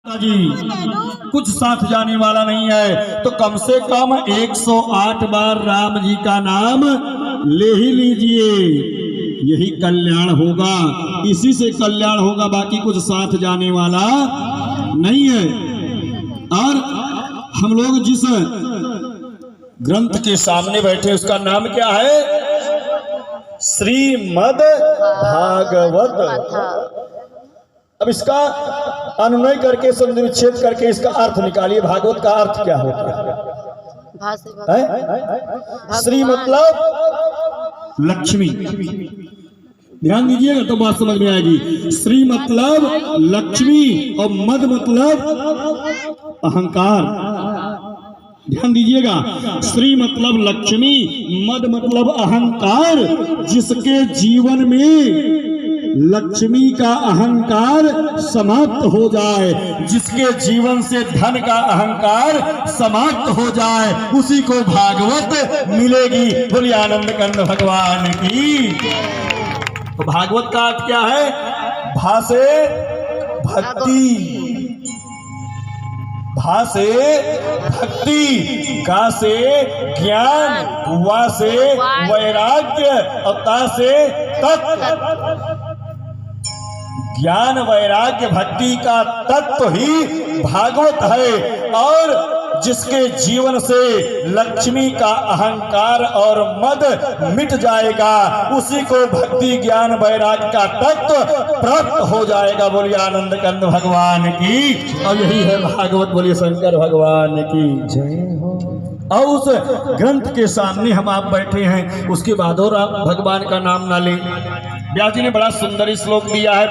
जी कुछ साथ जाने वाला नहीं है तो कम से कम 108 बार राम जी का नाम ले ही लीजिए, यही कल्याण होगा, इसी से कल्याण होगा, बाकी कुछ साथ जाने वाला नहीं है। और हम लोग जिस ग्रंथ के सामने बैठे उसका नाम क्या है? श्रीमद् भागवत। अब इसका अनुनय करके संधिविच्छेद करके इसका अर्थ निकालिए। भागवत का अर्थ क्या होता है? श्री मतलब लक्ष्मी, ध्यान दीजिएगा तो बात समझ में आएगी। श्री मतलब लक्ष्मी और मद मतलब अहंकार। ध्यान दीजिएगा, श्री मतलब लक्ष्मी, मद मतलब अहंकार। जिसके जीवन में लक्ष्मी का अहंकार समाप्त हो जाए, जिसके जीवन से धन का अहंकार समाप्त हो जाए, उसी को भागवत मिलेगी। बोलिए आनंद कंद भगवान की। तो भागवत का अर्थ क्या है? भा से भक्ति, भा से भक्ति, गा से ज्ञान, वा से वैराग्य और ता से तत्व। ज्ञान वैराग्य भक्ति का तत्व ही भागवत है। और जिसके जीवन से लक्ष्मी का अहंकार और मद मिट जाएगा, उसी को भक्ति ज्ञान वैराग्य का तत्व प्राप्त हो जाएगा। बोलिए आनंद कंद भगवान की। और यही है भागवत। बोलिए शंकर भगवान की जय हो। और उस ग्रंथ के सामने हम आप बैठे हैं, उसके बाद और आप भगवान का नाम ना लें। व्यास जी ने बड़ा सुंदर श्लोक दिया है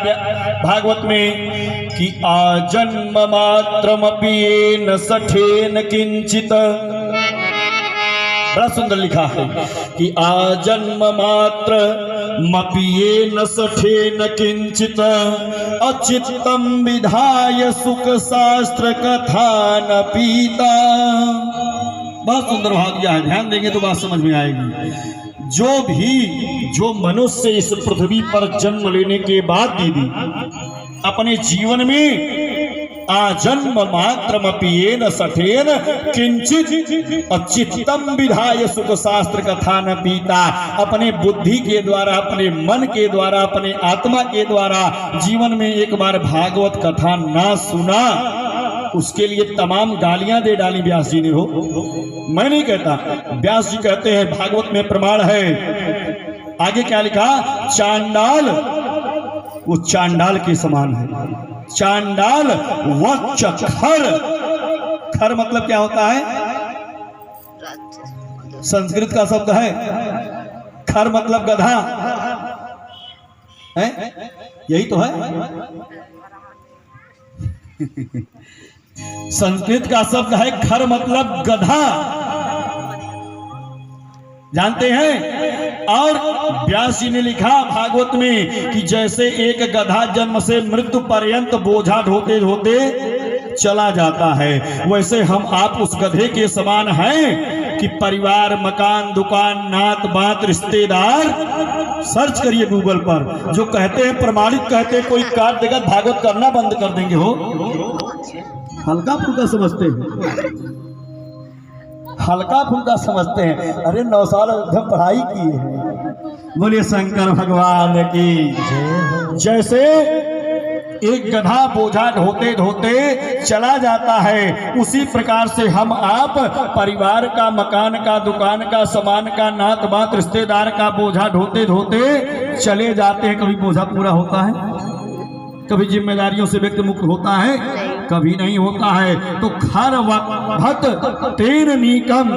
भागवत में कि आजन्म मात्रमपि येन सठेन किंचित। बड़ा सुंदर लिखा है कि आजन्म मात्रमपि येन सठेन किंचित अचित्तम विधाय सुख शास्त्र कथा न पीता। बहुत सुंदर भाग दिया है, ध्यान देंगे तो बात समझ में आएगी। जो मनुष्य इस पृथ्वी पर जन्म लेने के बाद दीदी अपने जीवन में आजन्म मात्रमपि येन सठेन किंचित अचित्तम विधाय सुख शास्त्र कथा न पीता। अपने बुद्धि के द्वारा, अपने मन के द्वारा, अपने आत्मा के द्वारा जीवन में एक बार भागवत कथा ना सुना, उसके लिए तमाम गालियां दे डाली व्यास जी ने। हो, मैं नहीं कहता, व्यास जी कहते हैं, भागवत में प्रमाण है। आगे क्या लिखा? चांडाल वो चांडाल के समान है। चांडाल वक्ष खर। खर मतलब क्या होता है? संस्कृत का शब्द है। खर मतलब गधा है, यही तो है। संस्कृत का शब्द है खर मतलब गधा, जानते हैं। और व्यास जी ने लिखा भागवत में कि जैसे एक गधा जन्म से मृत्यु पर्यंत बोझा ढोते ढोते चला जाता है, वैसे हम आप उस गधे के समान हैं कि परिवार, मकान, दुकान, नात बात, रिश्तेदार, सर्च करिए गूगल पर, जो कहते हैं प्रमाणित कहते हैं, कोई काट देगा भागवत करना बंद कर देंगे। हो, हल्का फुल्का समझते हैं, हल्का फुल्का समझते हैं। अरे 9 साल एकदम पढ़ाई किए हैं। बोलिए शंकर भगवान की। जैसे एक गधा बोझा ढोते ढोते चला जाता है, उसी प्रकार से हम आप परिवार का, मकान का, दुकान का, सामान का, नात बात, रिश्तेदार का बोझा ढोते ढोते चले जाते हैं। कभी बोझा पूरा होता है? कभी जिम्मेदारियों से व्यक्ति मुक्त होता है? कभी नहीं होता है। तो खर भत तेन नीकम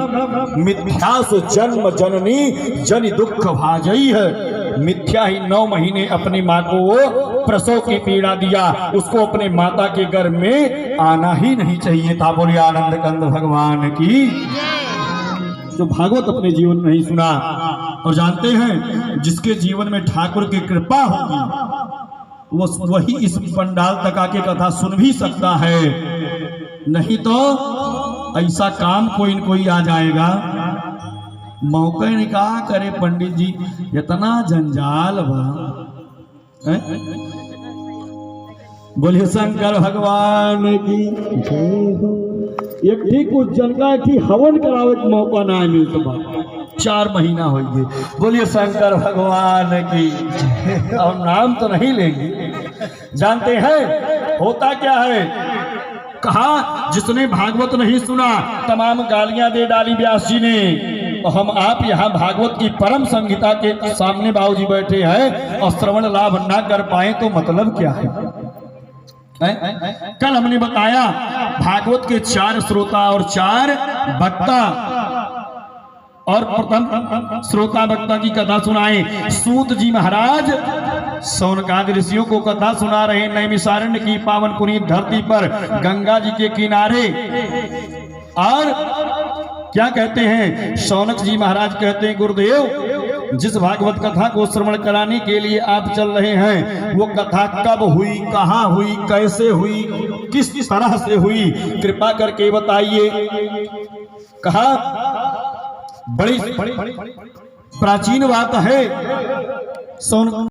मिथ्यासु जन्म जननी जनि दुख भाजई है। मिथ्या ही 9 महीने अपनी माँ को प्रसव की पीड़ा दिया, उसको अपने माता के गर्भ में आना ही नहीं चाहिए था। बोलिए आनंद कंद भगवान की। जो भागवत अपने जीवन में नहीं सुना, और जानते हैं जिसके जीवन में ठाकुर की कृपा होगी वही इस पंडाल तक आके कथा सुन भी सकता है, नहीं तो ऐसा काम कोई न कोई आ जाएगा। मौके ने कहा करे पंडित जी, इतना जंजाल बा, बोलिए शंकर भगवान की जय हो। एक ठीक कुछ जनका की हवन करावे के मौका ना मिलता बा, 4 महीना हो गए। बोलिए शंकर भगवान की। और नाम तो नहीं लेंगे, जानते हैं होता क्या है, कहा जिसने भागवत नहीं सुना तमाम गालियां दे डाली व्यास जी ने। तो हम आप यहाँ भागवत की परम संहिता के सामने बाबूजी बैठे हैं और श्रवण लाभ ना कर पाए तो मतलब क्या है? कल हमने बताया भागवत के 4 श्रोता और 4 वक्ता, और प्रथम श्रोता वक्ता की कथा सुनाए सूत जी महाराज सौनकादि ऋषियों को कथा सुना रहे नैमिषारण्य की पावन पुनीत धरती पर गंगा जी के किनारे। और क्या कहते हैं, शौनक जी महाराज कहते हैं गुरुदेव जिस भागवत कथा को श्रवण कराने के लिए आप चल रहे हैं वो कथा कब हुई, कहाँ हुई, कैसे हुई, किस तरह से हुई, कृपा करके बताइए। कहा बड़ी प्राचीन बात है।